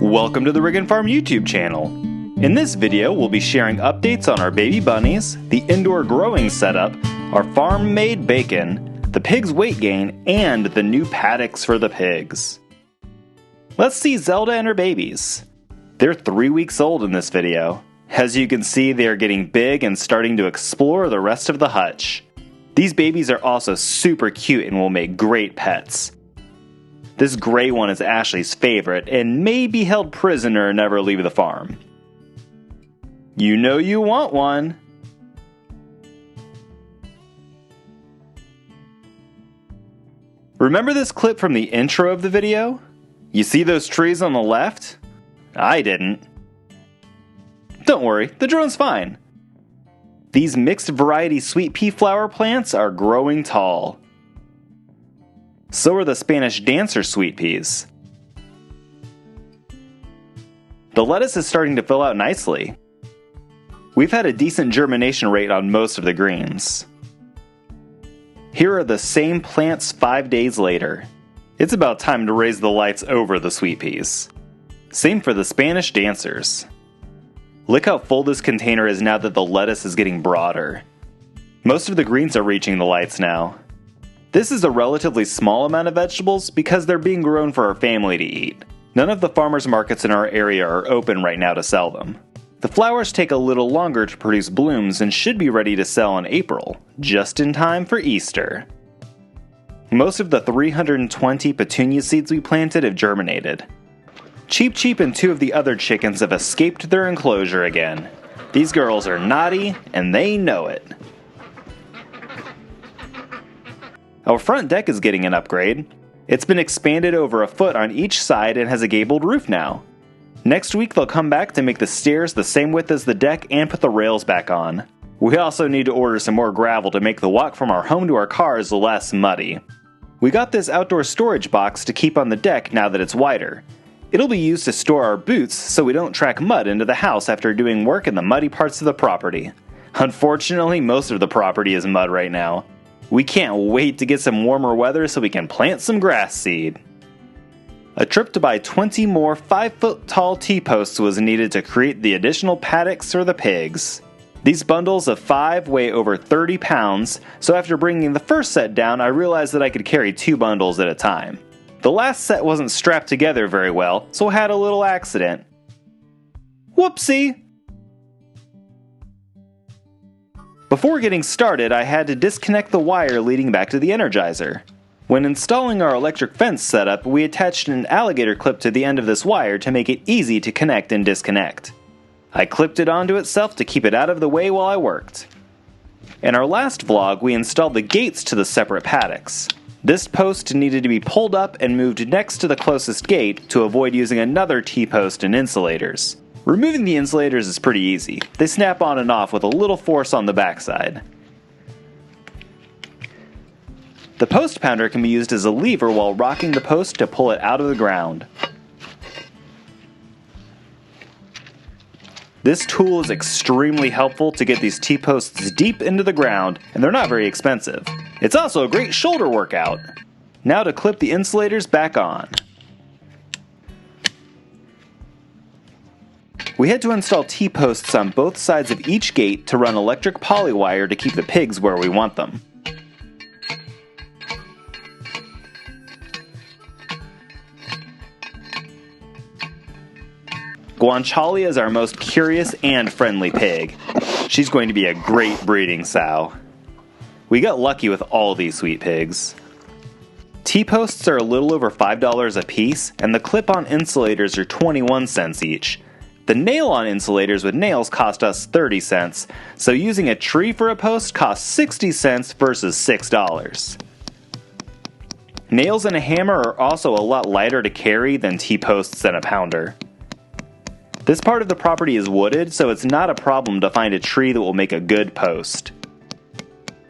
Welcome to the Wagon Farm YouTube channel. In this video, we'll be sharing updates on our baby bunnies, the indoor growing setup, our farm-made bacon, the pigs' weight gain, and the new paddocks for the pigs. Let's see Zelda and her babies. They're 3 weeks old in this video. As you can see, they are getting big and starting to explore the rest of the hutch. These babies are also super cute and will make great pets. This gray one is Ashley's favorite and may be held prisoner and never leave the farm. You know you want one! Remember this clip from the intro of the video? You see those trees on the left? I didn't. Don't worry, the drone's fine. These mixed variety sweet pea flower plants are growing tall. So are the Spanish dancer sweet peas. The lettuce is starting to fill out nicely. We've had a decent germination rate on most of the greens. Here are the same plants 5 days later. It's about time to raise the lights over the sweet peas. Same for the Spanish dancers. Look how full this container is now that the lettuce is getting broader. Most of the greens are reaching the lights now. This is a relatively small amount of vegetables because they're being grown for our family to eat. None of the farmers markets in our area are open right now to sell them. The flowers take a little longer to produce blooms and should be ready to sell in April, just in time for Easter. Most of the 320 petunia seeds we planted have germinated. Cheep Cheep and 2 of the other chickens have escaped their enclosure again. These girls are naughty and they know it. Our front deck is getting an upgrade. It's been expanded over a foot on each side and has a gabled roof now. Next week they'll come back to make the stairs the same width as the deck and put the rails back on. We also need to order some more gravel to make the walk from our home to our cars less muddy. We got this outdoor storage box to keep on the deck now that it's wider. It'll be used to store our boots so we don't track mud into the house after doing work in the muddy parts of the property. Unfortunately, most of the property is mud right now. We can't wait to get some warmer weather so we can plant some grass seed. A trip to buy 20 more 5-foot tall T-posts was needed to create the additional paddocks for the pigs. These bundles of 5 weigh over 30 pounds, so after bringing the first set down, I realized that I could carry 2 bundles at a time. The last set wasn't strapped together very well, so I had a little accident. Whoopsie! Before getting started, I had to disconnect the wire leading back to the Energizer. When installing our electric fence setup, we attached an alligator clip to the end of this wire to make it easy to connect and disconnect. I clipped it onto itself to keep it out of the way while I worked. In our last vlog, we installed the gates to the separate paddocks. This post needed to be pulled up and moved next to the closest gate to avoid using another T-post and insulators. Removing the insulators is pretty easy. They snap on and off with a little force on the backside. The post pounder can be used as a lever while rocking the post to pull it out of the ground. This tool is extremely helpful to get these T-posts deep into the ground, and they're not very expensive. It's also a great shoulder workout. Now to clip the insulators back on. We had to install T-posts on both sides of each gate to run electric polywire to keep the pigs where we want them. Guanciale is our most curious and friendly pig. She's going to be a great breeding sow. We got lucky with all these sweet pigs. T-posts are a little over $5 a piece, and the clip-on insulators are 21 cents each. The nail-on insulators with nails cost us 30 cents, so using a tree for a post costs 60 cents versus $6. Nails and a hammer are also a lot lighter to carry than T-posts and a pounder. This part of the property is wooded, so it's not a problem to find a tree that will make a good post.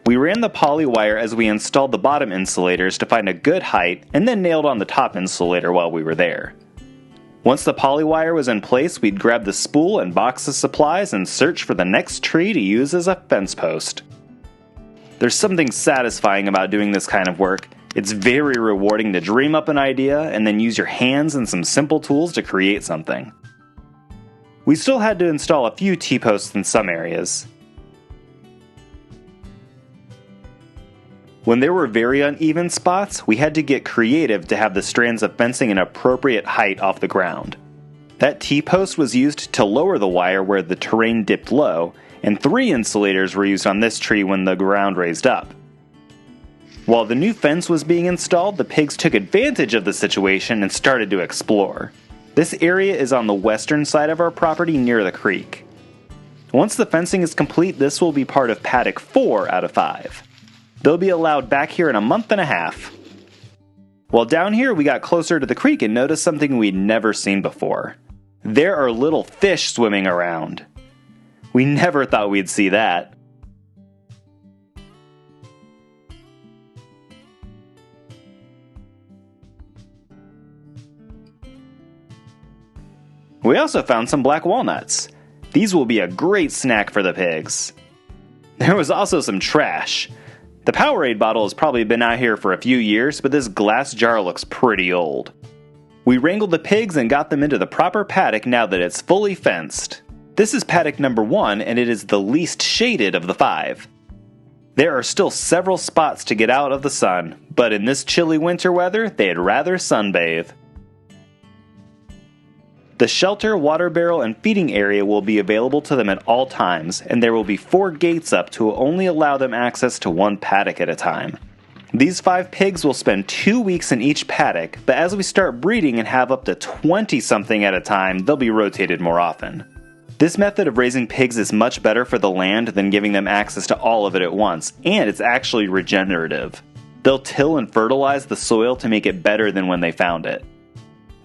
We ran the poly wire as we installed the bottom insulators to find a good height, and then nailed on the top insulator while we were there. Once the poly wire was in place, we'd grab the spool and box of supplies and search for the next tree to use as a fence post. There's something satisfying about doing this kind of work. It's very rewarding to dream up an idea and then use your hands and some simple tools to create something. We still had to install a few T-posts in some areas. When there were very uneven spots, we had to get creative to have the strands of fencing an appropriate height off the ground. That T-post was used to lower the wire where the terrain dipped low, and 3 insulators were used on this tree when the ground raised up. While the new fence was being installed, the pigs took advantage of the situation and started to explore. This area is on the western side of our property near the creek. Once the fencing is complete, this will be part of paddock 4 out of 5. They'll be allowed back here in a month and a half. While down here, we got closer to the creek and noticed something we'd never seen before. There are little fish swimming around. We never thought we'd see that. We also found some black walnuts. These will be a great snack for the pigs. There was also some trash. The Powerade bottle has probably been out here for a few years, but this glass jar looks pretty old. We wrangled the pigs and got them into the proper paddock now that it's fully fenced. This is paddock number 1, and it is the least shaded of the 5. There are still several spots to get out of the sun, but in this chilly winter weather, they'd rather sunbathe. The shelter, water barrel, and feeding area will be available to them at all times, and there will be 4 gates up to only allow them access to 1 paddock at a time. These 5 pigs will spend 2 weeks in each paddock, but as we start breeding and have up to 20-something at a time, they'll be rotated more often. This method of raising pigs is much better for the land than giving them access to all of it at once, and it's actually regenerative. They'll till and fertilize the soil to make it better than when they found it.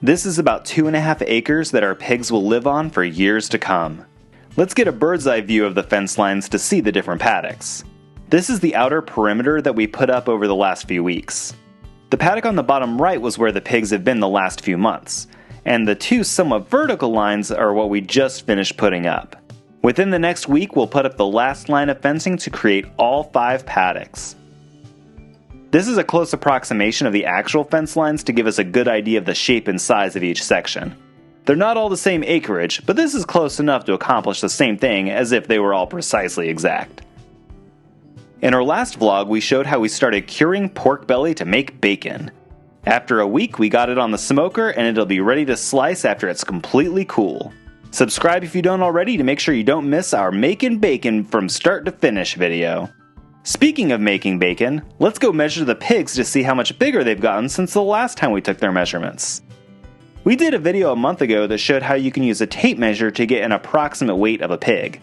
This is about 2.5 acres that our pigs will live on for years to come. Let's get a bird's eye view of the fence lines to see the different paddocks. This is the outer perimeter that we put up over the last few weeks. The paddock on the bottom right was where the pigs have been the last few months, and the 2 somewhat vertical lines are what we just finished putting up. Within the next week, we'll put up the last line of fencing to create all 5 paddocks. This is a close approximation of the actual fence lines to give us a good idea of the shape and size of each section. They're not all the same acreage, but this is close enough to accomplish the same thing as if they were all precisely exact. In our last vlog, we showed how we started curing pork belly to make bacon. After a week, we got it on the smoker and it'll be ready to slice after it's completely cool. Subscribe if you don't already to make sure you don't miss our Making Bacon from start to finish video. Speaking of making bacon, let's go measure the pigs to see how much bigger they've gotten since the last time we took their measurements. We did a video a month ago that showed how you can use a tape measure to get an approximate weight of a pig.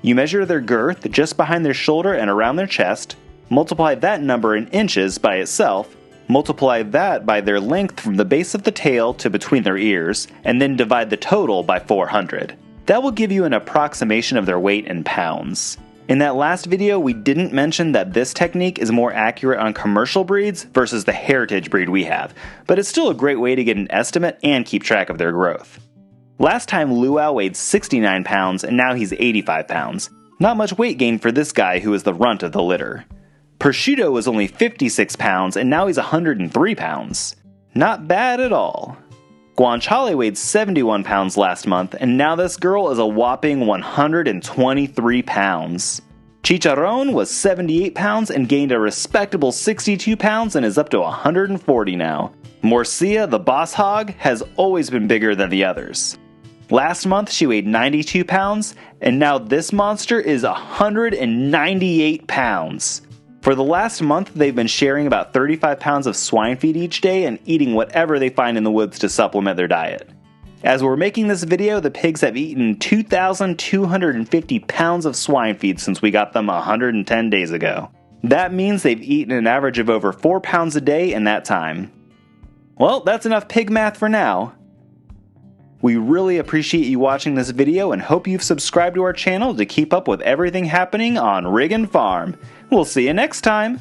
You measure their girth just behind their shoulder and around their chest, multiply that number in inches by itself, multiply that by their length from the base of the tail to between their ears, and then divide the total by 400. That will give you an approximation of their weight in pounds. In that last video, we didn't mention that this technique is more accurate on commercial breeds versus the heritage breed we have, but it's still a great way to get an estimate and keep track of their growth. Last time Luau weighed 69 pounds and now he's 85 pounds. Not much weight gain for this guy who is the runt of the litter. Prosciutto was only 56 pounds and now he's 103 pounds. Not bad at all. Guanciale weighed 71 pounds last month, and now this girl is a whopping 123 pounds. Chicharron was 78 pounds and gained a respectable 62 pounds and is up to 140 now. Morcia, the boss hog, has always been bigger than the others. Last month she weighed 92 pounds, and now this monster is 198 pounds. For the last month, they've been sharing about 35 pounds of swine feed each day and eating whatever they find in the woods to supplement their diet. As we're making this video, the pigs have eaten 2,250 pounds of swine feed since we got them 110 days ago. That means they've eaten an average of over 4 pounds a day in that time. Well, that's enough pig math for now. We really appreciate you watching this video and hope you've subscribed to our channel to keep up with everything happening on Rig and Farm. We'll see you next time!